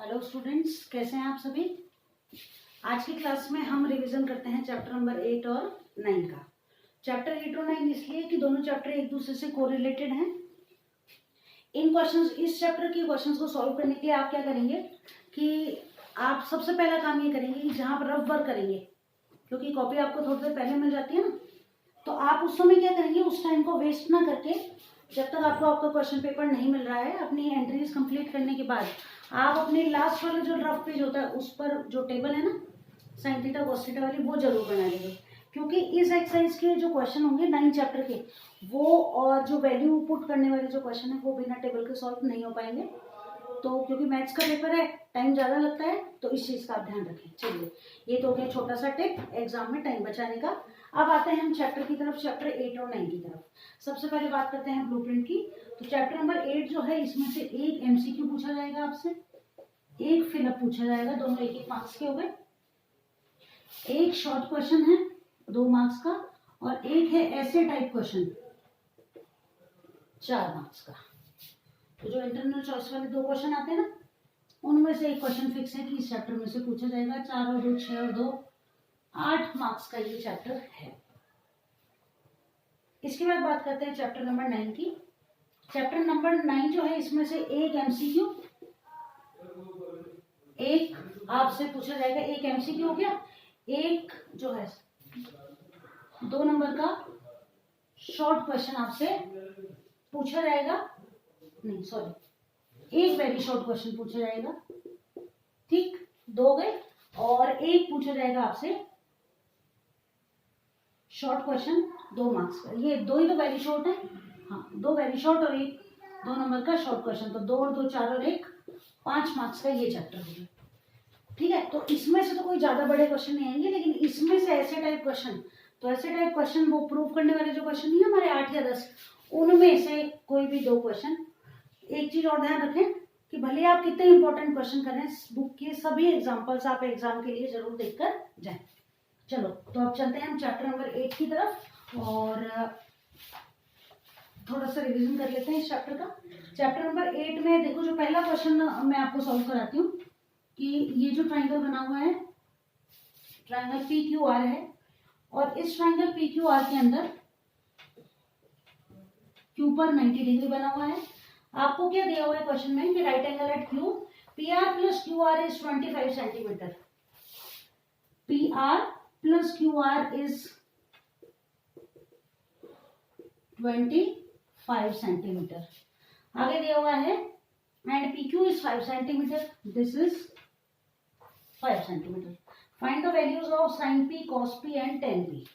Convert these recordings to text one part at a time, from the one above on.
Hello students, कैसे हैं आप सभी। आज की क्लास में हम रिवीजन करते हैं चैप्टर नंबर 8 और 9 का। चैप्टर 8 और 9 इसलिए कि दोनों चैप्टर एक दूसरे से कोरिलेटेड हैं। इन क्वेश्चंस, इस चैप्टर के क्वेश्चंस को सॉल्व करने के लिए आप क्या करेंगे कि आप सबसे पहला काम ये करेंगे कि जहां पर रफ वर्क करेंगे, क्योंकि कॉपी आपको थोड़ी देर पहले मिल जाती है ना, तो आप उस समय क्या करेंगे, उस टाइम को वेस्ट ना करके जब तक आपको आपका क्वेश्चन पेपर नहीं मिल रहा है, अपनी एंट्रीज कंप्लीट करने के बाद आप अपने लास्ट वाला जो रफ पेज होता है उस पर जो टेबल है ना साइन थीटा कॉस थीटा वाली, वो जरूर बना लीजिए, क्योंकि इस एक्सरसाइज के जो क्वेश्चन होंगे 9 चैप्टर के, वो और जो वैल्यू पुट करने वाले जो क्वेश्चन है वो बिना टेबल के सॉल्व नहीं हो पाएंगे। तो क्योंकि मैथ्स का पेपर है, टाइम ज़्यादा लगता है, तो इस चीज़ का आप ध्यान रखें। चलिए, ये तो हो गया छोटा सा टिप एग्जाम में टाइम बचाने का। अब आते हैं हम चैप्टर की तरफ, चैप्टर 8 और 9 की तरफ। सबसे पहले बात करते हैं ब्लूप्रिंट की। तो चैप्टर नंबर 8 जो है, इसमें से एक एमसीक्यू पूछा जाएगा आपसे, एक फिलअप पूछा जाएगा, दोनों एक एक मार्क्स के हो गए। एक शॉर्ट क्वेश्चन है 2 मार्क्स का, और एक है ऐसे टाइप क्वेश्चन 4 मार्क्स का। तो जो इंटरनल चॉइस वाले 2 क्वेश्चन आते हैं ना, उनमें से एक क्वेश्चन फिक्स है कि इस चैप्टर में से पूछा जाएगा। 4 और 2 6 और 2 8 मार्क्स का ये चैप्टर है। इसके बाद बात करते हैं चैप्टर नंबर 9 की। चैप्टर नंबर 9 जो है, इसमें से एक एमसीक्यू, एक आपसे पूछा जाएगा, एक एमसीक्यू हो गया, एक जो है 2 नंबर का शॉर्ट क्वेश्चन आपसे पूछा जाएगा, नहीं सॉरी, एक वेरी शॉर्ट क्वेश्चन पूछा जाएगा, ठीक, 2 गए, और एक पूछा जाएगा आपसे शॉर्ट क्वेश्चन 2 मार्क्स का। ये 2 ही तो वेरी शॉर्ट है, हाँ 2 वेरी शॉर्ट और एक 2 नंबर का शॉर्ट क्वेश्चन, तो 2 और 2 4 और 1 5 मार्क्स का ये चैप्टर होगा। ठीक है, तो इसमें से तो कोई ज्यादा बड़े क्वेश्चन नहीं आएंगे, लेकिन इसमें से ऐसे टाइप क्वेश्चन, तो ऐसे टाइप क्वेश्चन वो प्रूव करने वाले जो क्वेश्चन नहीं है हमारे 8 या 10, उनमें से कोई भी 2 क्वेश्चन। एक चीज और ध्यान रखें कि भले आप कितने इंपॉर्टेंट क्वेश्चन करें, बुक के सभी एग्जाम्पल्स आप एग्जाम के लिए जरूर देखकर जाएं। चलो, तो अब चलते हैं हम चैप्टर नंबर 8 की तरफ और थोड़ा सा रिवीजन कर लेते हैं इस चैप्टर का। चैप्टर नंबर 8 में देखो, जो पहला क्वेश्चन मैं आपको सॉल्व कराती हूँ कि ये जो ट्राइंगल बना हुआ है, ट्राइंगल पी क्यू आर है, और इस ट्राइंगल पी क्यू आर के अंदर क्यू पर 90 डिग्री बना हुआ है। आपको क्या दिया हुआ है क्वेश्चन में कि right angle at Q, P R plus Q R is 25 centimetre, P R plus Q R is 25 centimetre. आगे दिया हुआ है and P Q is 5 centimetre, this is 5 centimetre. Find the values of sine P, cos P and tan P.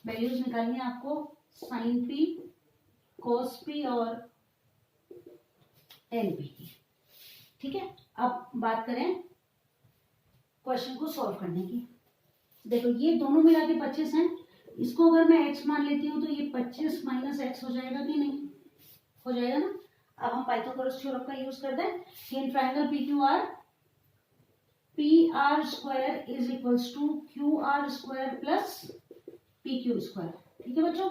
Values निकालनी है आपको sine P, cos P और tan P की। ठीक है, अब बात करें क्वेश्चन को सॉल्व करने की। देखो, ये दोनों मिला के 25 हैं, इसको अगर मैं x मान लेती हूँ तो ये 25 माइनस एक्स हो जाएगा कि नहीं, हो जाएगा ना। अब हम पाइथागोरस थ्योरम का यूज कर दें कि in triangle P Q R, P R square is equals to Q R square plus P Q square. ठीक है बच्चों,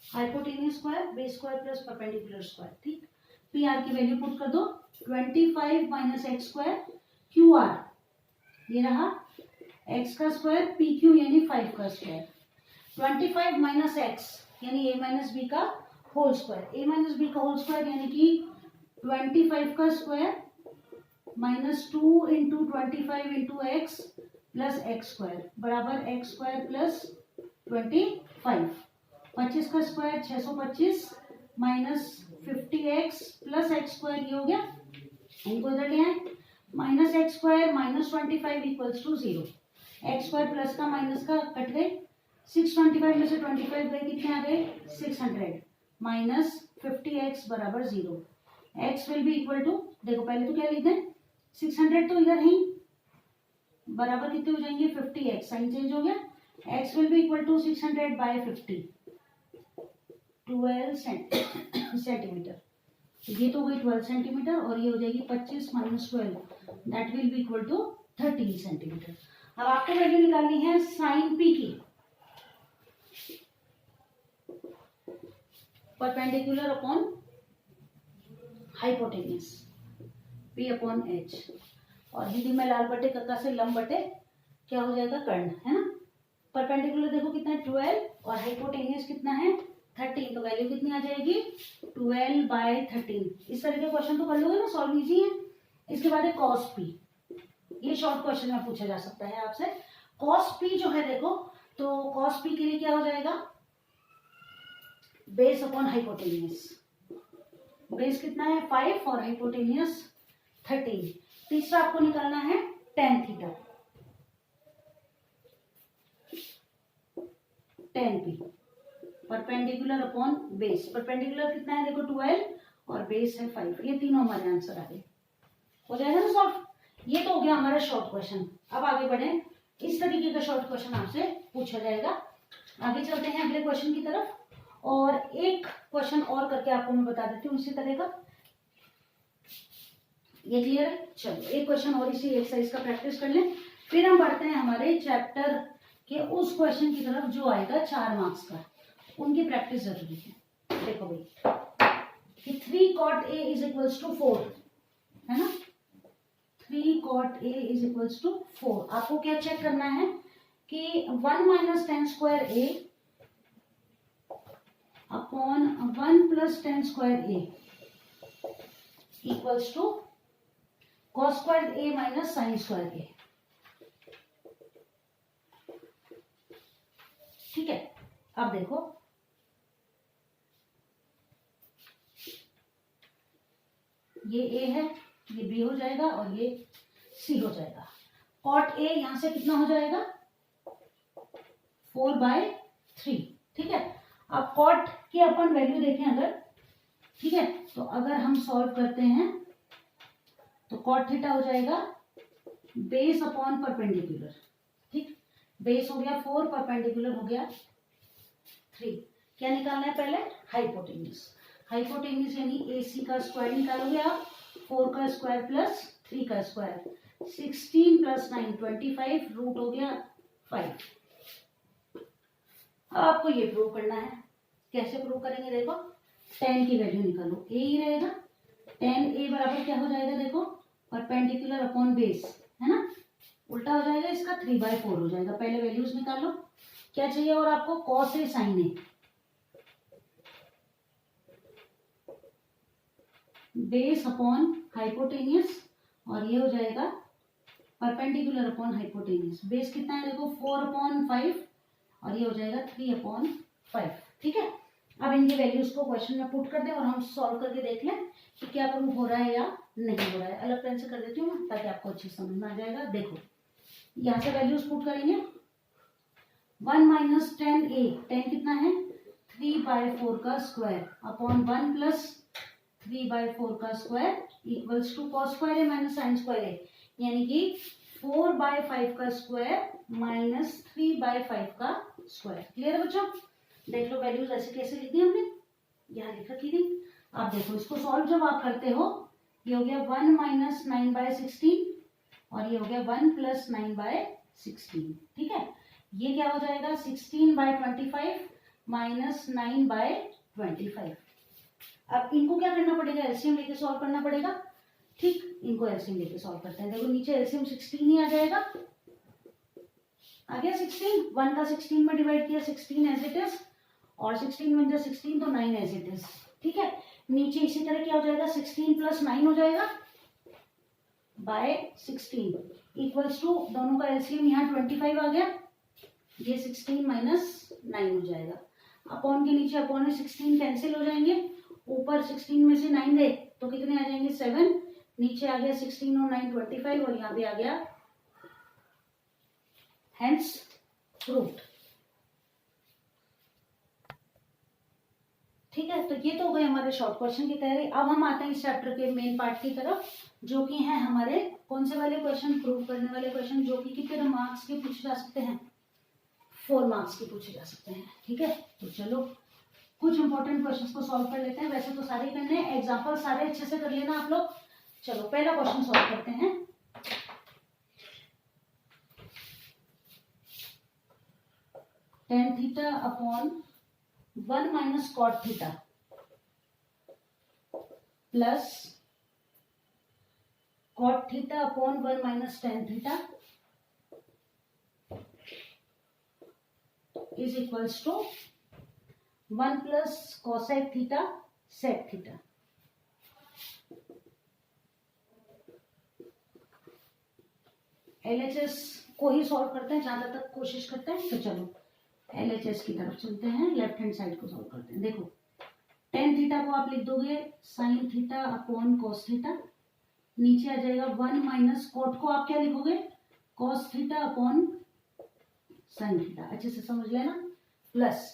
hypotenuse square, base square plus perpendicular square. ठीक, पी आर की वैल्यू पुट कर दो, 25 minus X square, Q R ये रहा x का स्क्वायर, पी क्यू यानी 5 का स्क्वायर, 25 माइनस एक्स यानी ए माइनस बी का whole square, A minus B का होल स्क्वायर यानी कि 25 का square minus 2 into 25 into X plus X square बराबर एक्स स्क्वायर प्लस 25। 25 का square 625 minus 50x plus X square, ये हो गया, इनको इधर ले आए, minus X square minus 25 equals to 0, X square plus का माइनस का कट गए, 625 में से 25 गए, कितने आ गए 600, माइनस 50x बराबर 0, x will be equal to, देखो पहले तो क्या लिख दें, 600 तो इधर ही बराबर कितने हो जाएंगे 50x, साइन चेंज हो गया, x will be equal to 600 by 50, 12 centimetre. ये तो हो गई 12 सेंटीमीटर, और ये हो जाएगी 25 minus 12, that will be equal to 13 centimetre. अब आपको वैल्यू निकालनी है साइन पी की, perpendicular upon hypotenuse. P upon H, और हिंदी में लाल बटे कक्का से लंब बटे क्या हो जाएगा कर्ण, है ना। परपेंडिकुलर देखो कितना है 12 और हाइपोटेनियस कितना है 13, तो वैल्यू कितनी आ जाएगी 12/13। इस तरह के क्वेश्चन तो कर लोगे ना, सॉल्व इजी है। इसके बाद है कॉस पी, ये शॉर्ट क्वेश्चन में पूछा जा सकता है आपसे। कॉस पी जो है देखो, तो कॉस पी के लिए क्या हो जाएगा बेस अपॉन हाइपोटेनियस। बेस कितना है 5 और हाइपोटेनियस 13। तीसरा आपको निकालना है tan theta, tan p, perpendicular upon base. Perpendicular कितना है देखो 12 और बेस है 5। ये तीनों हमारे आंसर आ गए, हो जाएगा ना सॉल्व। ये तो हो गया हमारा शॉर्ट क्वेश्चन। अब आगे बढ़े, इस तरीके का शॉर्ट क्वेश्चन आपसे पूछा जाएगा। आगे चलते हैं अगले क्वेश्चन की तरफ, और एक क्वेश्चन और करके आपको मैं बता देती हूँ इसी तरह का। ये क्लियर है? चलो एक क्वेश्चन और इसी एक्सरसाइज का प्रैक्टिस कर लें, फिर हम बढ़ते हैं हमारे चैप्टर के उस क्वेश्चन की तरफ जो आएगा 4 मार्क्स का। उनकी प्रैक्टिस जरूरी है। देखो भाई कि 3 cot A is equals to 4, है ना। 3 cot A is equals to 4। आपको क्या चेक करना है कि 1 minus tan square A upon 1 plus tan square A equals to cos square A minus sine square A। ठीक है, अब देखो ये A है, ये B हो जाएगा और ये C हो जाएगा। cot A यहां से कितना हो जाएगा 4/3। ठीक है, अब cot की अपन वैल्यू देखें अगर, ठीक है, तो अगर हम सॉल्व करते हैं तो cot थीटा हो जाएगा बेस अपॉन परपेंडिकुलर। ठीक, बेस हो गया 4, परपेंडिकुलर हो गया 3। क्या निकालना है पहले हाइपोटेन्यूज। हाइपोटेन्यूज यानी AC का स्क्वायर निकालोगे आप, 4 का स्क्वायर प्लस 3 का स्क्वायर, 16 प्लस 9 25, रूट हो गया 5। आपको ये प्रूव करना है। कैसे प्रूव करेंगे देखो, tan की वैल्यू निकालो, A ही रहेगा। tan A बराबर क्या हो जाएगा देखो, परपेंडिकुलर अपॉन बेस, है ना, उल्टा हो जाएगा इसका, 3/4 हो जाएगा। पहले वैल्यूज निकालो, क्या चाहिए और आपको cos A sin A, base upon hypotenuse, और ये हो जाएगा परपेंडिकुलर अपॉन हाइपोटेनियस। बेस कितना है देखो 4/5 और ये हो जाएगा 3/5। ठीक है, अब इनकी वैल्यूज को क्वेश्चन में पुट कर दें और हम सॉल्व करके देख लें कि क्या प्रूव हो रहा है या नहीं हो रहा है। अलग पेन से कर देती हूँ मैं ताकि आपको अच्छी समझ में आ जाएगा। देखो यहाँ से वैल्यूज पुट करेंगे, 1 माइनस टेन A, टेन कितना है 3/4 का स्क्वायर अपॉन 1 प्लस 3/4 का square equals to cos square A minus sine square A, यानी कि 4/5 का स्क्वायर माइनस 3/5 का स्क्वायर। क्लियर है बच्चों? देख लो वैल्यूज ऐसे कैसे लिख दी हमने, यहाँ लिख रखी थी। आप देखो इसको सॉल्व जब आप करते हो, ये हो गया 1 माइनस 9/16 और ये हो गया 1 प्लस 9/16। ठीक है, ये क्या हो जाएगा 16/25 माइनस 9/25। अब इनको क्या करना पड़ेगा, एलसीएम लेके सॉल्व करना पड़ेगा। ठीक, इनको एलसीएम लेके सॉल्व करते हैं। देखो नीचे एलसीएम 16 ही आ जाएगा, आ गया 16, 1 का 16 में डिवाइड किया 16 एज इट इज, और 16 में 16 तो 9 एज इट इज। ठीक है, नीचे इसी तरह क्या हो जाएगा 16 प्लस 9 हो जाएगा बाय 16 इक्वल्स टू, दोनों का एलसीएम यहाँ 25 आ गया, ये 16 माइनस 9 हो जाएगा। अपॉन के नीचे अपॉन में 16 कैंसिल हो जाएंगे, ऊपर 16 में से 9 गए तो कितने आ जाएंगे 7, नीचे आ गया 16 और 9 25 और यहाँ पे आ गया हेंस प्रूव्ड। ठीक है, तो ये तो हो गए हमारे शॉर्ट क्वेश्चन की तैयारी। अब हम आते हैं इस चैप्टर के मेन पार्ट की तरफ, जो कि है हमारे कौन से वाले क्वेश्चन, प्रूव करने वाले क्वेश्चन, जो कि कितने मार्क्स के पूछे जा सकते हैं, 4 मार्क्स के पूछे जा सकते हैं। ठीक है, तो चलो कुछ इंपॉर्टेंट क्वेश्चंस को सॉल्व कर लेते हैं। वैसे तो सारे करने हैं, एग्जाम्पल सारे अच्छे से कर लेना आप लोग। चलो पहला क्वेश्चन सॉल्व करते हैं। tan theta upon 1 minus cot theta plus cot theta upon 1 minus tan theta is equals to 1 plus cosec theta sec theta. LHS को ही सॉल्व करते हैं, ज्यादा तक कोशिश करते हैं। तो चलो LHS की तरफ चलते हैं, लेफ्ट हैंड साइड को सॉल्व करते हैं। देखो टेन थीटा को आप लिख दोगे sine theta upon cos theta, नीचे आ जाएगा 1 माइनस कॉट को आप क्या लिखोगे cos theta upon sine theta, अच्छे से समझ लेना, प्लस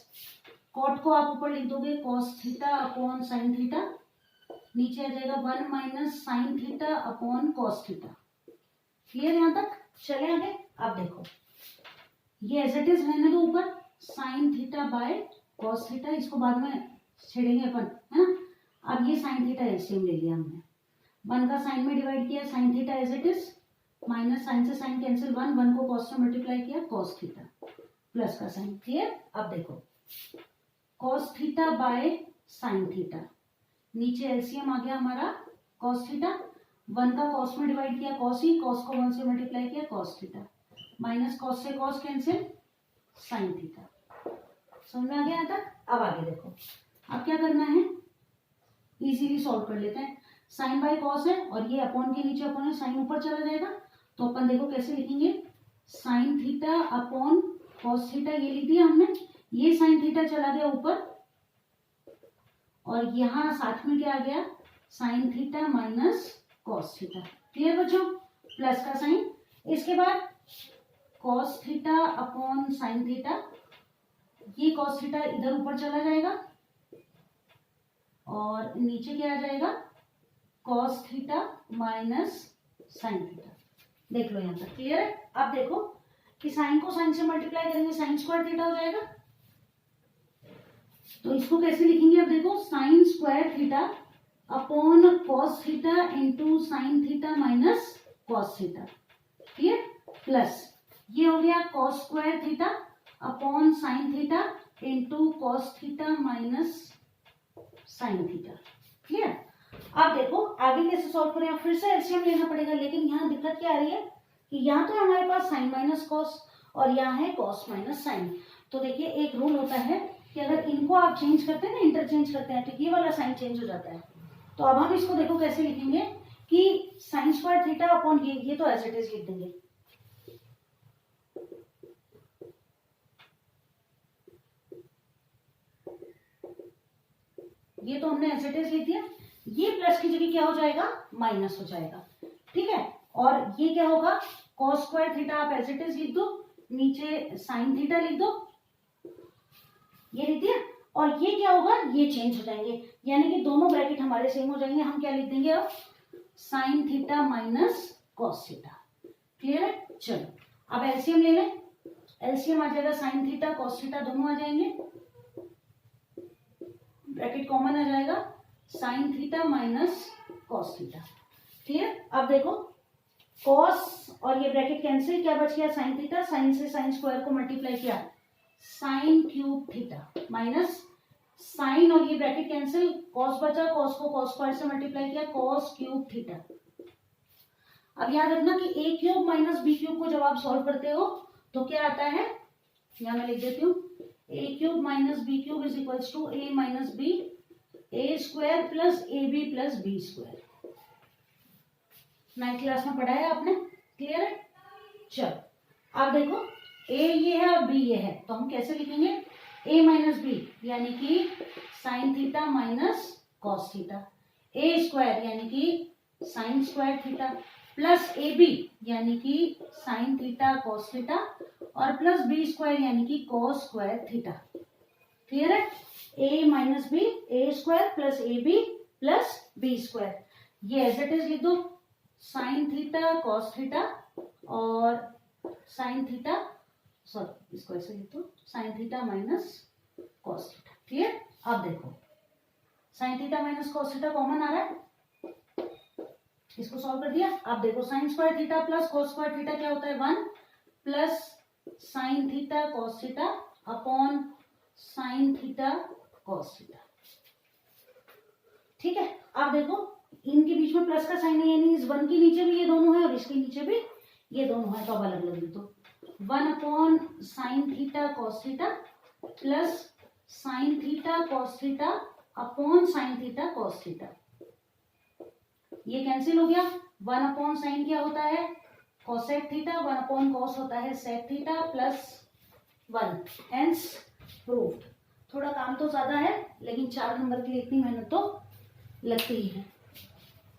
कॉट को आप ऊपर लिख दोगे cos theta upon sine theta, नीचे आ जाएगा 1 minus sine theta upon cos theta. Clear यहां तक? चले आगे। अब देखो ये एज इट इज रहने दो ऊपर, sine theta by cos theta, इसको बाद में छेड़ेंगे अपन, है ना। अब ये साइन थीटा एलसीएम ले लिया हमने, 1 का साइन में डिवाइड किया, sine theta as it is, minus sine से साइन कैंसिल, 1 को कॉस में मल्टीप्लाई किया कॉस थीटा, प्लस का साइन। क्लियर? अब देखो cos theta by sine theta, नीचे एलसीएम आ गया हमारा कॉस थीटा, 1 का कॉस में डिवाइड किया कॉस ही, कॉस को 1 से मल्टीप्लाई किया कॉस थीटा, माइनस कॉस से कॉस कैंसिल साइन थीटा। समझ में आ गया यहाँ तक? अब आगे देखो, अब क्या करना है, इजीली सॉल्व कर लेते हैं। साइन बाय कॉस है और ये अपॉन के नीचे अपॉन है, साइन ऊपर चला जाएगा, तो अपन देखो कैसे लिखेंगे, sine theta upon cos theta, ये लिख दिया हमने, ये साइन थीटा चला गया ऊपर और यहाँ साथ में क्या आ गया sine theta minus cos theta. Clear बच्चों? प्लस का साइन, इसके बाद cos theta upon sine theta, ये कॉस थीटा इधर ऊपर चला जाएगा और नीचे क्या आ जाएगा cos theta minus sine theta. देख लो यहाँ तक क्लियर है? अब देखो कि साइन को साइन से मल्टीप्लाई करेंगे साइन स्क्वायर थीटा हो जाएगा, तो इसको कैसे लिखेंगे, अब देखो sine square theta upon cos theta into sine theta minus cos theta. Clear? Plus ये हो गया cos square theta upon sine theta into cos theta minus sine theta. Clear? अब देखो आगे कैसे सॉल्व करें, फिर से एलसीएम लेना पड़ेगा, लेकिन यहाँ दिक्कत क्या आ रही है कि यहाँ तो हमारे पास साइन माइनस कॉस और यहाँ है कॉस माइनस साइन। तो देखिए एक रूल होता है कि अगर इनको आप चेंज करते हैं ना, इंटरचेंज करते हैं, तो ये वाला साइन चेंज हो जाता है। तो अब हम इसको देखो कैसे लिखेंगे कि साइन स्क्वायर थीटा अपॉन ये तो एज इट इज लिख देंगे, ये तो हमने एज इट इज लिख दिया, ये प्लस की जगह क्या हो जाएगा माइनस हो जाएगा। ठीक है? और ये क्या होगा कॉस स्क्वायर थीटा आप एज इट इज लिख दो, नीचे साइन थीटा लिख दो, ये लिख दिया, और ये क्या होगा ये चेंज हो जाएंगे, यानी कि दोनों ब्रैकेट हमारे सेम हो जाएंगे। हम क्या लिख देंगे अब sign theta minus cos theta. Clear है? चलो अब एलसीएम ले लें, एलसीएम आ जाएगा साइन थीटा कॉस थीटा दोनों आ जाएंगे, ब्रैकेट कॉमन आ जाएगा sign theta minus cos theta. Clear? अब देखो कॉस और ये ब्रैकेट कैंसिल, क्या बच गया साइन थीटा, साइन से साइन स्क्वायर को मल्टीप्लाई किया sine cube theta minus sine और ये ब्रैकेट कैंसिल, कॉस बचा, कॉस को कॉस स्क्वायर से मल्टीप्लाई किया कॉस क्यूब थीटा। अब याद रखना कि A cube minus B cube को जब आप सॉल्व करते हो तो क्या आता है, यहां मैं लिख देती हूँ, a cube minus B cube is equals to a minus b, a square plus a b plus b square. 9th class में पढ़ा है आपने। क्लियर है? चलो अब देखो ए ये है और बी ये है, तो हम कैसे लिखेंगे ए माइनस बी यानी कि sine theta minus cos theta, a square यानी कि sine square theta plus a b यानी कि साइन थीटा कॉस थीटा और प्लस बी स्क्वायर यानी कि कॉस स्क्वायर थीटा। क्लियर है? A minus b, a square plus a b plus b square, ये as it is लिख दो sine theta cos theta और साइन थीटा, सॉरी इसको ऐसे लिख दो sine theta minus cos theta. Clear? अब देखो sine theta minus cos theta common आ रहा है, इसको सॉल्व कर दिया। अब देखो sine square theta plus cos square theta क्या होता है 1 plus sine theta cos theta upon sine theta cos theta. ठीक है? अब देखो इनके बीच में प्लस का साइन है यानी इस वन के नीचे भी ये दोनों है और इसके नीचे भी ये दोनों है, तो अब अलग अलग तो 1/sin theta cos theta plus sin theta cos theta upon sin theta cos theta. ये कैंसिल हो गया। 1/sin क्या होता है cosec थीटा, 1/cos होता है sec theta plus 1, hence proved. थोड़ा काम तो ज्यादा है लेकिन 4 नंबर के लिए इतनी मेहनत तो लगती ही है।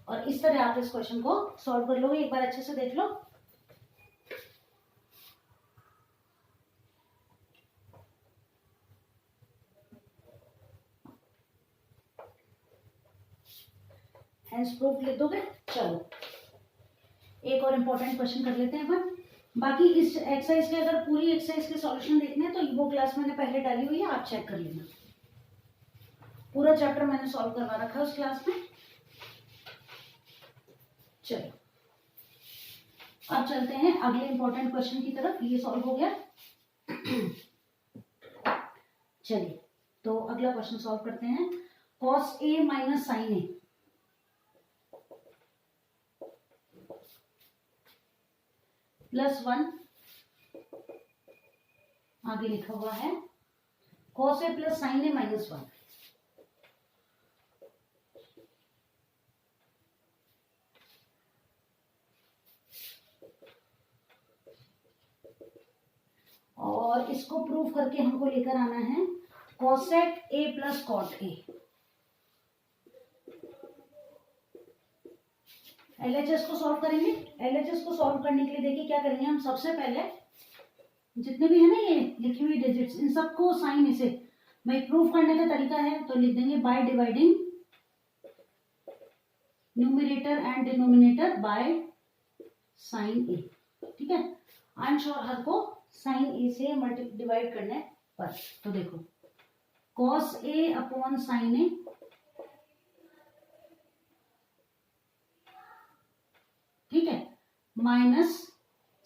और इस तरह आप इस क्वेश्चन को सॉल्व कर लोगे, एक बार अच्छे से देख लो। हेंस प्रूफ लिख दोगे। चलो एक और इम्पोर्टेंट क्वेश्चन कर लेते हैं अपन। बाकी इस एक्सरसाइज के अगर पूरी एक्सरसाइज के सॉल्यूशन देखने हैं तो वो क्लास मैंने पहले डाली हुई है, आप चेक कर लेना। पूरा चैप्टर मैंने सॉल्व करवा रखा है उस क्लास में। चलो अब चलते हैं अगले इंपॉर्टेंट क्वेश्चन की तरफ। ये सॉल्व हो गया। चलिए तो अगला क्वेश्चन सॉल्व करते हैं। cos a minus sine A plus 1, आगे लिखा हुआ है cos a plus sine A minus 1। और इसको प्रूव करके हमको लेकर आना है cosec a plus cot a। LHS को सॉल्व करेंगे। LHS को सॉल्व करने के लिए देखिए क्या करेंगे हम। सबसे पहले जितने भी है ना ये लिखी हुई डिजिट्स, इन सबको साइन इसे भाई प्रूव करने का तरीका है तो लिख देंगे by dividing numerator and denominator by sine a. ठीक है, आई एम श्योर हर को साइन ए से डिवाइड करने पर। तो देखो cos a upon sine a ठीक है minus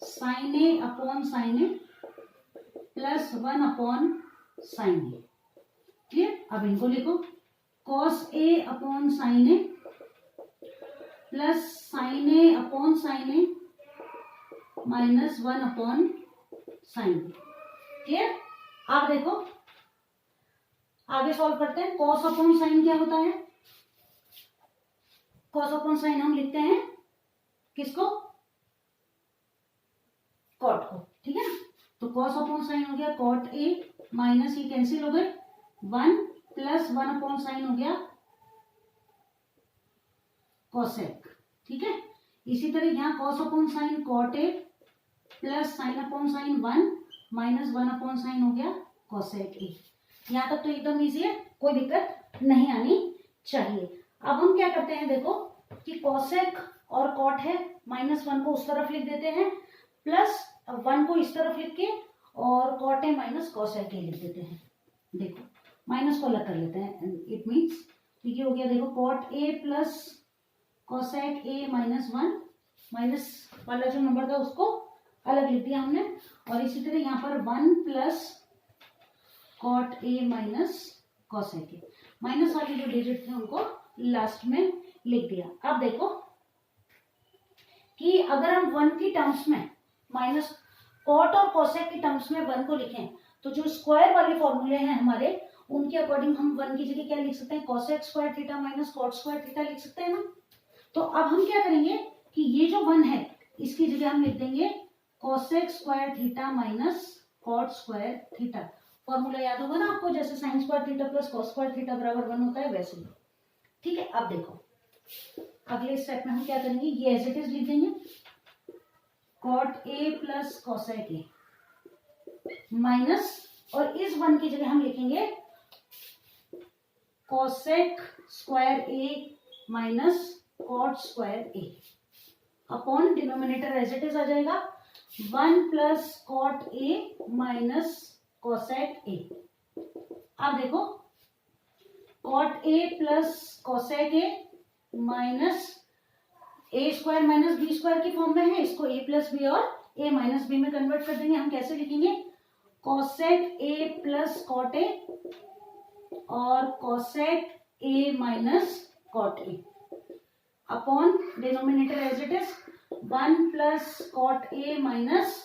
sine A upon sine A plus 1 upon sine A. Clear. अब इनको लिखो cos a upon sine A plus sine A upon sine A minus 1 upon sine. Clear. आप देखो आगे solve करते हैं। cos अपॉन साइन क्या होता है? cos अपॉन साइन हम लिखते हैं किसको? cot को। ठीक है ना, तो cos अपॉन साइन हो गया cot a माइनस ये कैंसिल हो गए 1 प्लस 1 अपॉन साइन हो गया cosec। ठीक है, इसी तरह यहाँ cos upon sine cot a plus sine upon sine 1 minus 1 upon sine हो गया cosec a। यहाँ तक तो एकदम इजी है, कोई दिक्कत नहीं आनी चाहिए। अब हम क्या करते हैं देखो कि cosec और cot है, -1 को उस तरफ लिख देते हैं प्लस 1 को इस तरफ लिख के और cot a minus cosec a लिख देते हैं। देखो माइनस को अलग कर लेते हैं, इट मीन्स ठीक हो गया। देखो cot a plus cosec a minus 1, minus वाला जो नंबर था उसको अलग लिख दिया हमने। और इसी तरह यहाँ पर 1 plus cot a minus cosec a, minus वाले जो डिजिट थे उनको लास्ट में लिख दिया। अब देखो कि अगर हम 1 की टर्म्स में माइनस cot और cosec की टर्म्स में 1 को लिखें तो जो स्क्वायर वाले फॉर्मूले हैं हमारे उनके अकॉर्डिंग हम 1 की जगह क्या लिख सकते हैं? cosec square theta minus cot square theta लिख सकते हैं ना। तो अब हम क्या करेंगे कि ये जो 1 है इसकी जगह हम लिख देंगे cosec square theta minus cot square theta. Formula याद होगा ना आपको, जैसे sign square theta plus cos square theta बराबर 1 होता है वैसे ही। ठीक है, अब देखो अगले स्टेप में हम क्या करेंगे, ये एज इट इज लिख देंगे cot a plus cosec a minus, और इस 1 की जगह हम लिखेंगे cosec square a minus cot square a upon denominator as it is आ जाएगा 1 plus cot a minus cosec a। अब देखो cot a plus cosec a minus a square minus b square की फॉर्म में है, इसको a प्लस बी और a minus b में कन्वर्ट कर देंगे। हम कैसे लिखेंगे? cosec a plus cot a और cosec a minus cot a upon denominator as 1 plus cot A minus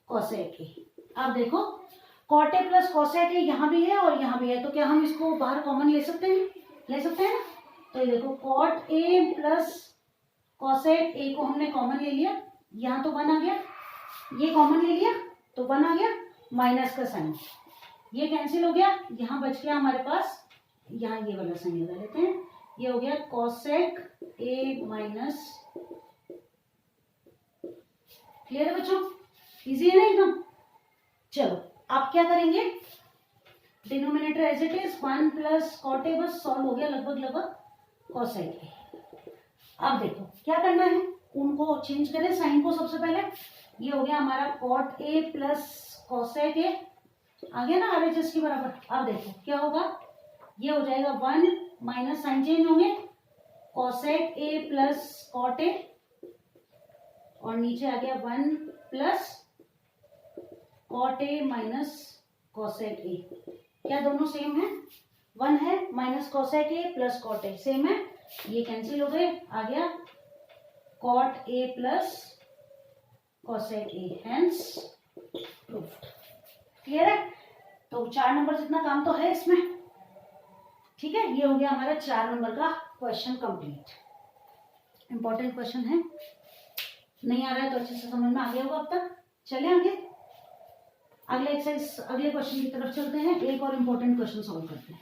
cosec A. अब देखो cot A plus cosec A यहाँ भी है और यहाँ भी है, तो क्या हम इसको बाहर कॉमन ले सकते हैं? ले सकते हैं ना। तो ये देखो cot A plus cosec A को हमने कॉमन ले लिया, यहाँ तो 1 आ गया, ये कॉमन ले लिया तो 1 आ गया, माइनस का साइन ये कैंसिल हो गया, यहाँ बच गया हमारे पास, यहाँ ये वाला साइन लगा लेते हैं, ये हो गया कॉसेक ए माइनस। क्लियर है बच्चों? इजी है ना एकदम। चलो आप क्या करेंगे, denominator as it is 1 plus cot A, बस सॉल्व हो गया लगभग कॉसेक ए। अब देखो क्या करना है, उनको चेंज करें साइन को। सबसे पहले ये हो गया हमारा cot A plus cosec a, आ गया ना आरएचएस के बराबर। अब देखो क्या होगा, ये हो जाएगा 1 माइनस साइन चेंज होंगे, cosec A plus cot A, और नीचे आ गया 1 plus cot A minus cosec A. क्या दोनों सेम है? 1 है minus cosec A plus cot A same है, ये कैंसिल हो गए, आ गया cot A plus cosec A, hence proved. Clear है? तो 4 नंबर जितना काम तो है इसमें। ठीक है, ये हो गया हमारा 4 नंबर का क्वेश्चन कंप्लीट। इंपॉर्टेंट क्वेश्चन है, नहीं आ रहा है तो अच्छे से समझ में आ गया होगा अब तक। चले आगे, अगले एक्सरसाइज, अगले क्वेश्चन की तरफ चलते हैं। एक और इम्पोर्टेंट क्वेश्चन सॉल्व करते हैं,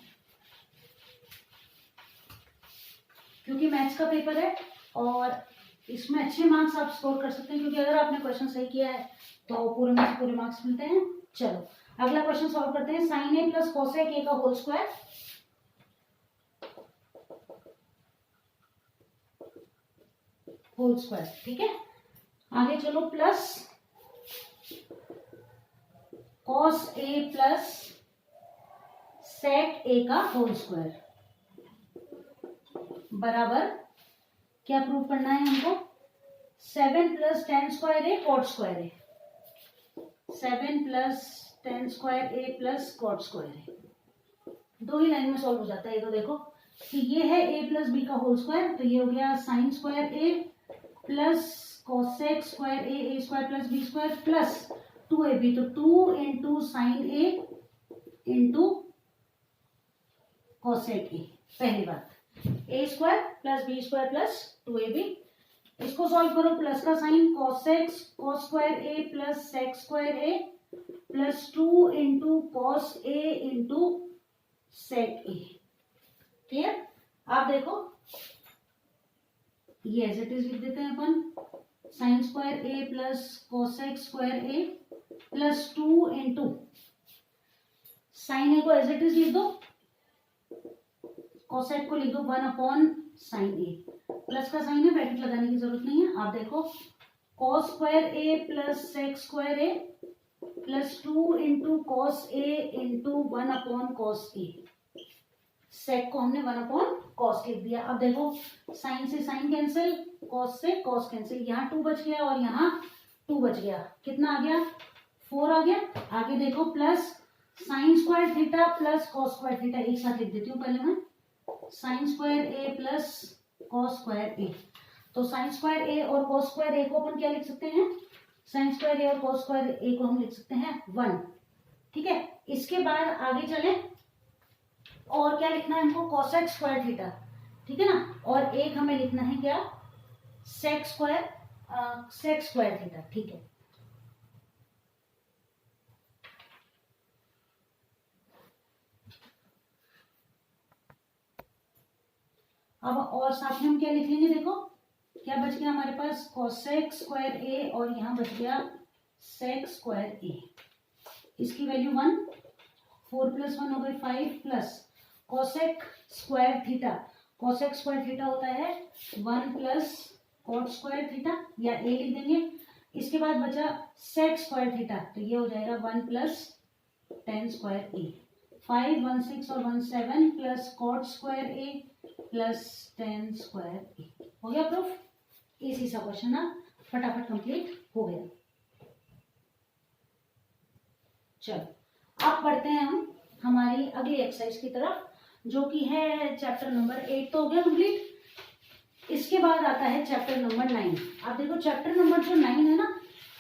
क्योंकि मैथ्स का पेपर है और इसमें अच्छे मार्क्स आप स्कोर कर सकते हैं, क्योंकि अगर आपने क्वेश्चन सही किया है तो पूरे मार्क्स मिलते हैं। चलो अगला क्वेश्चन सॉल्व करते हैं। Sine A plus cosec A का होल स्क्वायर, ठीक है। आगे चलो, plus cos A plus sec A का होल स्क्वायर बराबर, क्या प्रूव करना है हमको, 7 plus tan square a cot square a, 7 plus tan square a plus cot square a. 2 ही लाइन में सॉल्व हो जाता है ये। तो देखो कि ये है ए प्लस बी का होल स्क्वायर, तो ये हो गया sine square a plus cosec square a square plus b square plus 2ab, तो 2 into sine a into cosec a. पहली बात, a square plus b square plus 2ab, इसको solve करो, प्लस का sine cos square a plus sec square a plus 2 into cos A into sec A. Clear? आप देखो ये as it is लिख देते हैं अपन, sign square a plus cosec square a plus 2 into sine ए को as it is लिख दो, cosec को लिख दो 1 अपॉन साइन ए, प्लस का साइन है ब्रैकेट लगाने की जरूरत नहीं है। आप देखो cos square a plus sec square a plus 2 into cos A into 1 upon cos A, सेक को हमने 1 अपॉन कॉस लिख दिया। अब देखो साइन से साइन कैंसिल, कॉस से कॉस कैंसिल, यहाँ 2 बच गया और यहाँ 2 बच गया, कितना आ गया 4 आ गया। आगे देखो plus sign square theta plus cos square theta, एक साथ लिख देती हूँ पहले मैं, sign square a plus cos square ए। तो साइन स्क्वायर ए और कॉस स्क्वायर ए को अपन क्या लिख सकते हैं, साइन स्क्वायर ए और कॉस स्क्वायर ए को हम लिख सकते हैं 1। ठीक है, इसके बाद आगे चले और क्या लिखना है हमको, कोसेक स्क्वायर थीटा, ठीक है ना, और एक हमें लिखना है क्या, सेक स्क्वायर थीटा। ठीक है, अब और साथ में हम क्या लिख लेंगे, देखो क्या बच गया हमारे पास, कोसेक स्क्वायर ए और यहाँ बच गया सेक स्क्वायर ए, इसकी वैल्यू 1, 4 प्लस 1 हो गई 5 plus cosec square theta, cosec square theta होता है 1 प्लस कॉट स्क्वायर थीटा, या ए लिख देंगे। इसके बाद बचा सेक स्क्वायर थीटा, तो ये हो जाएगा 1 प्लस टेन स्क्वायर ए, 5 1 6 और 1 7 plus cot square a plus tan square ए। हो गया प्रूफ? इसी सा क्वेश्चन ना फटाफट कंप्लीट हो गया। चलो अब पढ़ते हैं हम हमारी अगली एक्सरसाइज की तरफ, जो कि है चैप्टर नंबर 8 तो हो गया कंप्लीट। इसके बाद आता है चैप्टर नंबर 9। आप देखो चैप्टर नंबर जो 9 है ना,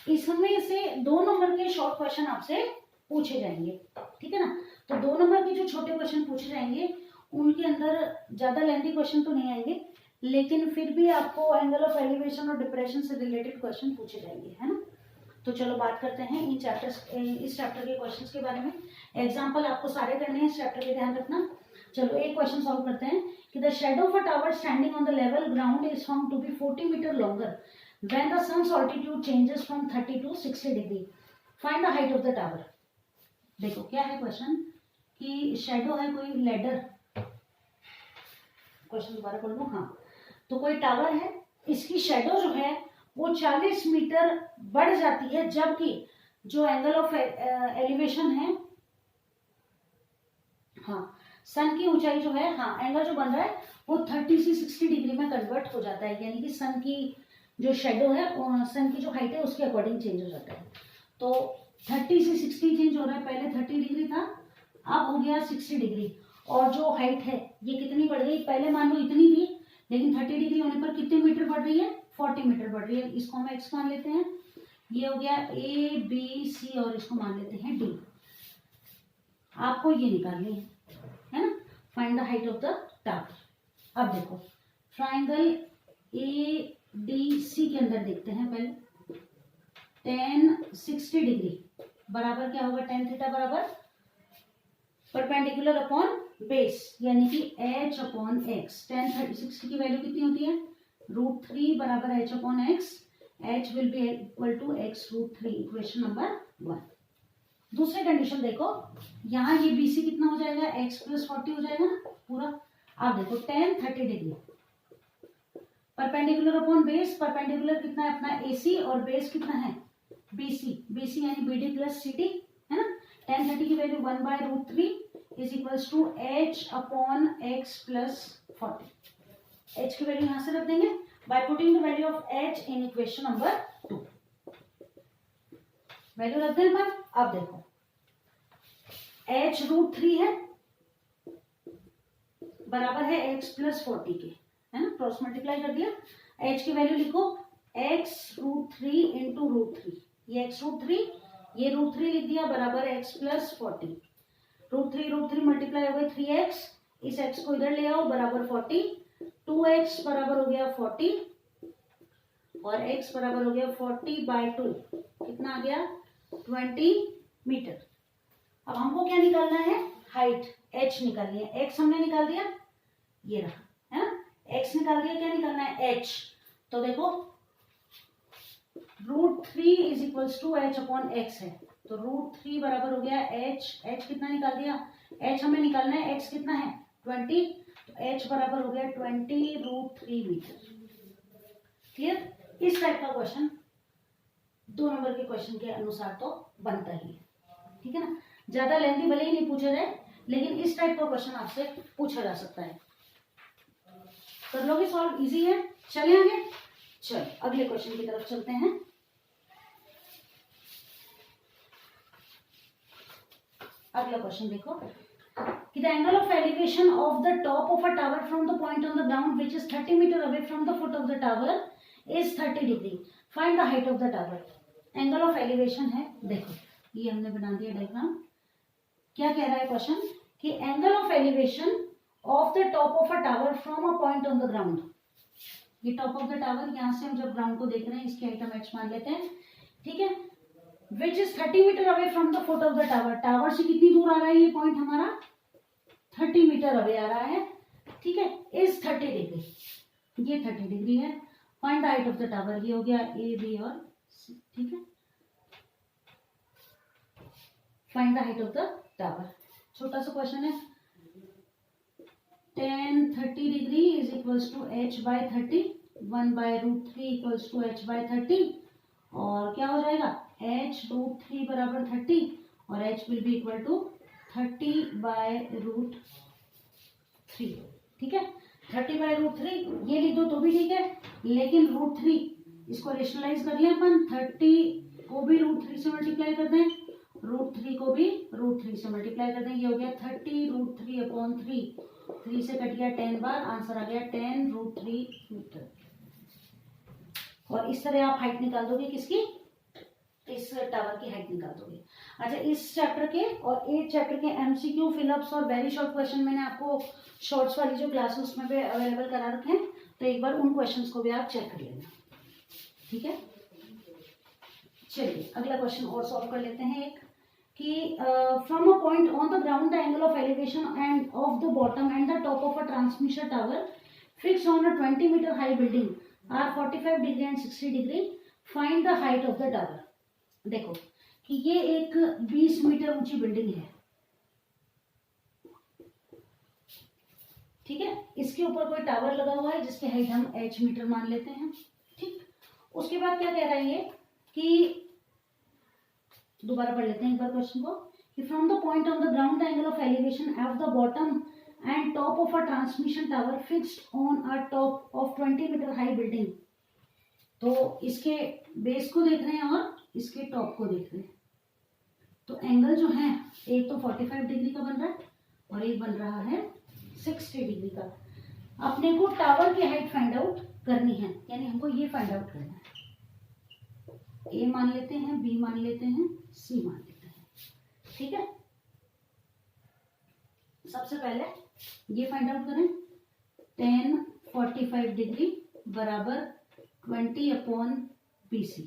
इसमें से 2 नंबर के शॉर्ट क्वेश्चन आपसे पूछे जाएंगे, ठीक है ना। तो 2 नंबर के जो छोटे क्वेश्चन पूछे जाएंगे उनके अंदर ज्यादा लेंथी क्वेश्चन तो नहीं आएंगे, लेकिन फिर भी आपको एंगल ऑफ एलिवेशन और डिप्रेशन से रिलेटेड क्वेश्चन पूछे जाएंगे, है ना। तो चलो बात करते हैं इन चैप्टर्स, इस चैप्टर के क्वेश्चंस के बारे में। एग्जांपल आपको सारे करने हैं इस चैप्टर के, ध्यान रखना। चलो एक क्वेश्चन सॉल्व करते हैं कि the shadow of a tower standing on the level ground is found to be 40 metre longer when the sun's altitude changes from 30 to 60 degree, find the height of the tower. देखो क्या है question कि shadow है कोई ladder, question दोबारा पढ़ लूं। हाँ, तो कोई टावर है, इसकी शेडो जो है वो 40 मीटर बढ़ जाती है, जबकि जो एंगल ऑफ एलिवेशन है, हाँ सन की ऊंचाई जो है, हाँ एंगल जो बन रहा है वो 30 से 60 डिग्री में कन्वर्ट हो जाता है, यानी कि सन की जो शेडो है, सन की जो हाइट है उसके अकॉर्डिंग चेंज हो जाता है। तो 30 से 60 चेंज हो रहा है, पहले 30 डिग्री था, अब हो गया 60 डिग्री। और जो हाइट है ये कितनी बढ़ गई, पहले मान लो इतनी थी, लेकिन 30 डिग्री होने पर कितने मीटर बढ़ रही है, 40 मीटर बढ़ रही है। इसको हम एक्स मान लेते हैं, ये हो गया ए बी सी, और इसको मान लेते हैं डी। आपको ये निकालनी है ना, find the height of the tower. अब देखो ट्राइंगल ए डी सी के अंदर देखते हैं पहले, tan 60 डिग्री बराबर क्या होगा, tan थीटा बराबर परपेंडिकुलर अपॉन बेस, यानी कि h अपॉन एक्स। tan 60 की वैल्यू कितनी होती है, √3 बराबर h upon x, h will be equal to x √3, equation number 1। दूसरी कंडीशन देखो, यहाँ ये BC कितना हो जाएगा, x + 40 हो जाएगा ना पूरा। आप देखो tan 30 degree perpendicular upon base, perpendicular कितना है अपना AC और बेस कितना है BC, BC यानी BD + CD, है ना। tan 30 की value 1/√3 is equals to h upon x + 40। h की वैल्यू यहां से रख देंगे by putting the value of h in equation number 2। Value रख दें पर। अब देखो h √3 है बराबर है x + 40 के, है ना, क्रॉस मल्टीप्लाई कर दिया। h की वैल्यू लिखो x √3 इंटू √3, ये x √3, ये √3 लिख दिया बराबर x + 40। √3 मल्टीप्लाई हो गए 3x, इस x को इधर ले आओ बराबर 40, 2x बराबर हो गया 40 और x बराबर हो गया 40/2, कितना आ गया 20 मीटर। अब हमको क्या निकालना है, हाइट h निकालनी है। x हमने निकाल दिया, ये रहा, है ना, x निकाल दिया, क्या निकालना है h। तो देखो √3 is equals to h upon x है, तो √3 बराबर हो गया h कितना निकाल दिया, h हमें निकालना है, x कितना है 20, तो h बराबर हो गया 20√3 मीटर। क्लियर। इस टाइप का क्वेश्चन 2 नंबर के क्वेश्चन के अनुसार तो बनता ही है, ठीक है ना। ज्यादा लेंथी भले ही नहीं पूछा जाए, लेकिन इस टाइप का क्वेश्चन आपसे पूछा जा सकता है। कर लोगे सॉल्व, इजी है। चलिए आगे, चलो अगले क्वेश्चन की तरफ चलते हैं। अगला क्वेश्चन देखो कि the angle of elevation of the top of a tower from the point on the ground which is 30 metre away from the foot of the tower is 30 degree, find the height of the tower. Angle of elevation है, देखो ये हमने बना दिया diagram. क्या कह रहा है क्वेश्चन कि angle of elevation of the top of a tower from a point on the ground, ये टॉप ऑफ द टावर, यहां से हम जब ग्राउंड को देख रहे हैं इसकी हाइट हम h मान लेते हैं, ठीक है। Which is 30 metre away from the foot of the tower, tower से कितनी दूर आ रहा है ये पॉइंट हमारा 30 मीटर अवे आ रहा है, ठीक है। इज 30 डिग्री, ये 30 डिग्री है। Find the height of the tower, ये हो गया ए बी और सी, ठीक है। Find the height of the tower, छोटा सा क्वेश्चन है। tan 30 degree is equals to h/30, 1/√3 equals to h/30, और क्या हो जाएगा h√3 बराबर 30 और h will be equal to 30/√3, ठीक है। 30/√3 ये लिख दो तो भी ठीक है, लेकिन √3 इसको रेशनलाइज कर लें अपन, 30 को भी √3 से मल्टीप्लाई कर दें, √3 को भी √3 से मल्टीप्लाई कर दें, ये हो गया 30√3/3, 3 से कट गया 10 बार, आंसर आ गया 10√3 मीटर। और इस तरह आप हाइट निकाल दोगे किसकी, इस टावर की हाइट निकाल दोगे। अच्छा, इस चैप्टर के और 8 चैप्टर के एमसीक्यू, फिलअप्स और वेरी शॉर्ट क्वेश्चन मैंने आपको शॉर्ट्स वाली जो क्लास है उसमें भी अवेलेबल करा रखे हैं, तो एक बार उन क्वेश्चंस को भी आप चेक कर लेना, ठीक है। चलिए अगला क्वेश्चन और सॉल्व कर लेते हैं एक, कि from a point on the ground the angle of elevation end of the bottom and the top of a transmission tower fixed on a 20 metre high building are 45 degree and 60 degree, find the height of the tower. देखो कि ये एक 20 metre ऊंची building है, ठीक है। इसके ऊपर कोई टावर लगा हुआ है जिसकी हाइट हम h मीटर मान लेते हैं, ठीक। उसके बाद क्या कह रहा है ये, कि दोबारा पढ़ लेते हैं एक बार क्वेश्चन को, कि from the point on the ground the angle of elevation of the bottom and top of a transmission tower fixed on a top of 20 metre high building. तो इसके बेस को देख रहे हैं और इसके टॉप को देख रहे हैं, तो एंगल जो है एक तो 45 डिग्री का बन रहा है और एक बन रहा है 60 डिग्री का। अपने को टावर की हाइट फाइंड आउट करनी है, यानी हमको ये फाइंड आउट करना है। ए मान लेते हैं, बी मान लेते हैं, सी मान लेते हैं, ठीक है। सबसे पहले ये फाइंड आउट करें, 10 45 डिग्री बराबर 20 upon BC।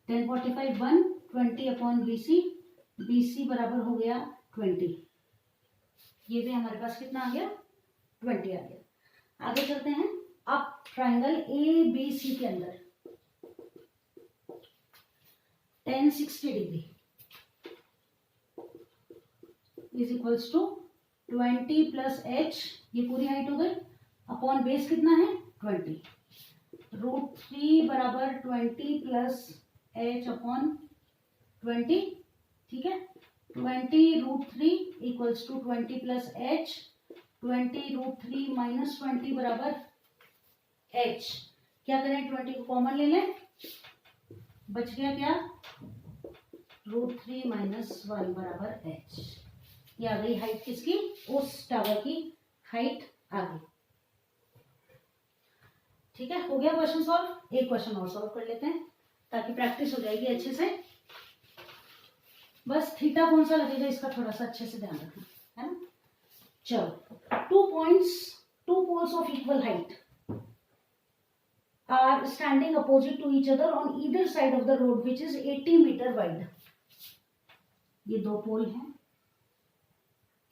10 45 1, 20 upon BC, BC बराबर हो गया 20। ये भी हमारे पास कितना आ गया, 20 आ गया। आगे चलते हैं, अब ट्राइंगल ABC के अंदर 10 60 degree is equals to 20 plus h, ये पूरी हाइट हो गई, अपॉन बेस कितना है 20, √3 बराबर 20 प्लस h अपॉन 20, ठीक है। 20√3 equals to 20 plus h, 20√3 minus 20 बराबर h। क्या करें, 20 को कॉमन ले लें, बच गया क्या, √3 माइनस 1 बराबर h। ये आ गई हाइट किसकी, उस टावर की हाइट आ गई, ठीक है। हो गया क्वेश्चन सॉल्व। एक क्वेश्चन और सॉल्व कर लेते हैं ताकि प्रैक्टिस हो जाएगी अच्छे से। बस थीटा कौन सा लगेगा इसका थोड़ा सा अच्छे से ध्यान रखना है ना। चलो, 2 poles of equal height are standing opposite to each other on either side of the road which is 80 meter wide। ये दो पोल हैं,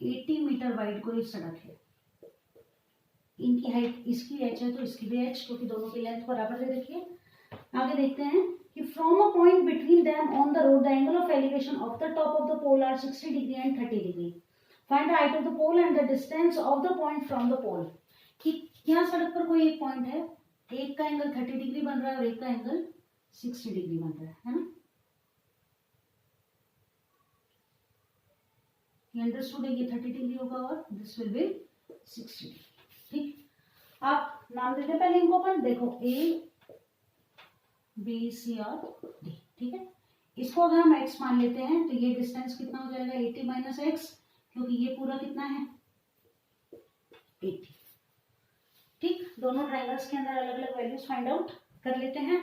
80 मीटर वाइड कोई सड़क है, इनकी हाइट, इसकी h है तो इसकी भी h, क्योंकि दोनों की लेंथ बराबर है। देखिए आगे देखते हैं कि from a point between them on the road the angle of elevation of the top of the pole are 60 degree and 30 degree, find the height of the pole and the distance of the point from the pole. कि यहाँ सड़क पर कोई एक point है, एक का angle 30 degree बन रहा है और एक का एंगल 60 डिग्री बन रहा है ना। ये अंडरस्टूड है, ये 30 डिग्री होगा और दिस विल बी 60 डिग्री, ठीक। आप नाम देते हैं पहले इनको अपन, देखो A B C और D, ठीक है। इसको अगर हम x मान लेते हैं तो ये डिस्टेंस कितना हो जाएगा, 80 माइनस x, क्योंकि ये पूरा कितना है 80, ठीक। दोनों ट्राइंगल्स के अंदर अलग अलग वैल्यूज फाइंड आउट कर लेते हैं,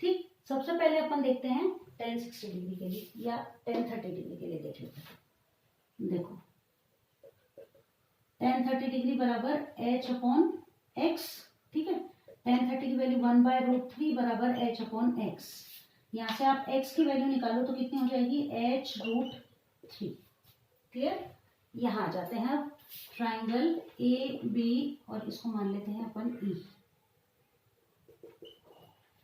ठीक। सबसे पहले अपन देखते हैं 10 60 डिग्री के लिए या 10 30 डिग्री के लिए देख लेते हैं। देखो 10 30 डिग्री बराबर h अपॉन x, ठीक है। 10 30 की वैल्यू 1/√3 बराबर h अपॉन x। यहाँ से आप x की वैल्यू निकालो तो कितनी हो जाएगी, h√3, क्लियर। यहाँ आ जाते हैं अब ट्राइंगल AB और इसको मान लेते हैं अपन E।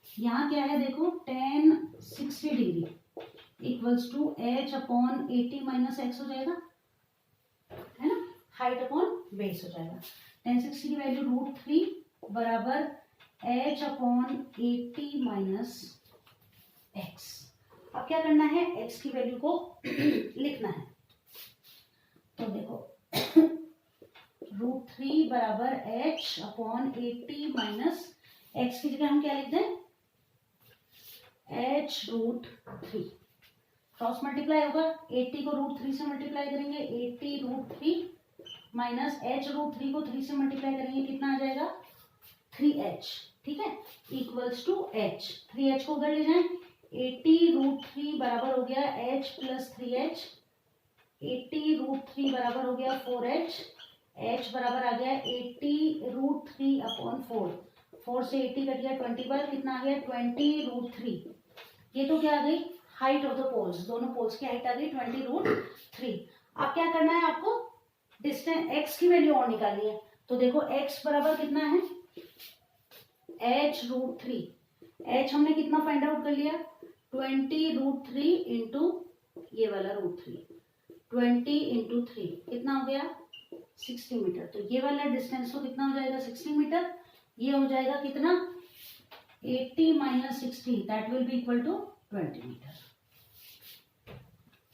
यहाँ क्या है देखो, 10 60 degree equals to h upon 80 minus x हो जाएगा, है ना, हाइट अपॉन बेस हो जाएगा। 10 60 की वैल्यू √3 बराबर h अपॉन 80 माइनस x। अब क्या करना है, x की वैल्यू को लिखना है, तो देखो √3 बराबर h अपॉन 80 माइनस x की जगह हम क्या लिखते हैं, h√3। क्रॉस मल्टीप्लाई होगा, 80 को √3 से मल्टीप्लाई करेंगे, 80√3 माइनस h√3 को 3 से मल्टीप्लाई करेंगे कितना आ जाएगा 3h, ठीक है, इक्वल्स टू h। 3h को उधर ले जाएं, 80√3 बराबर हो गया h प्लस 3h, 80√3 बराबर हो गया 4h, h बराबर आ गया 80√3 अपॉन 4, 4 से 80 कट गया 21, कितना आ गया 20√3। ये तो क्या आ गई हाइट ऑफ द पोल्स, दोनों पोल्स की हाइट आ गई 20√3। अब क्या करना है आपको, डिस्टेंस x की वैल्यू और निकालनी है। तो देखो x बराबर कितना है h√3, h हमने कितना फाइंड आउट कर लिया 20√3 इंटू ये वाला √3, 20 इंटू 3 कितना हो गया 60 मीटर। तो ये वाला डिस्टेंस तो कितना हो जाएगा 60 मीटर, ये हो जाएगा कितना 80 minus 60, that will be equal to 20 metre,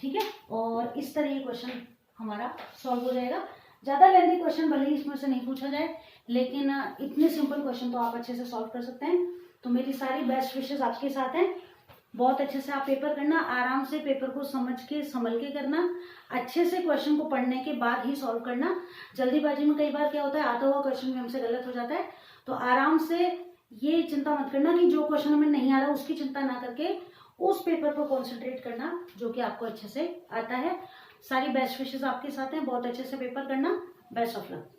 ठीक है। और इस तरह ये क्वेश्चन हमारा सॉल्व हो जाएगा। ज्यादा लेंथी क्वेश्चन भले ही इसमें से नहीं पूछा जाए, लेकिन इतने सिंपल क्वेश्चन तो आप अच्छे से सॉल्व कर सकते हैं। तो मेरी सारी बेस्ट विशेस आपके साथ हैं, बहुत अच्छे से आप पेपर करना, आराम से पेपर को समझ के संभल के करना, अच्छे से क्वेश्चन को पढ़ने के बाद ही सॉल्व करना। जल्दीबाजी में कई बार क्या होता है, आता हुआ क्वेश्चन भी हमसे गलत हो जाता है। तो आराम से ये चिंता मत करना कि जो क्वेश्चन हमें नहीं आ रहा उसकी चिंता ना करके उस पेपर पर कॉन्सेंट्रेट करना जो कि आपको अच्छे से आता है। सारी बेस्ट विशेस आपके साथ हैं, बहुत अच्छे से पेपर करना, बेस्ट ऑफ लक।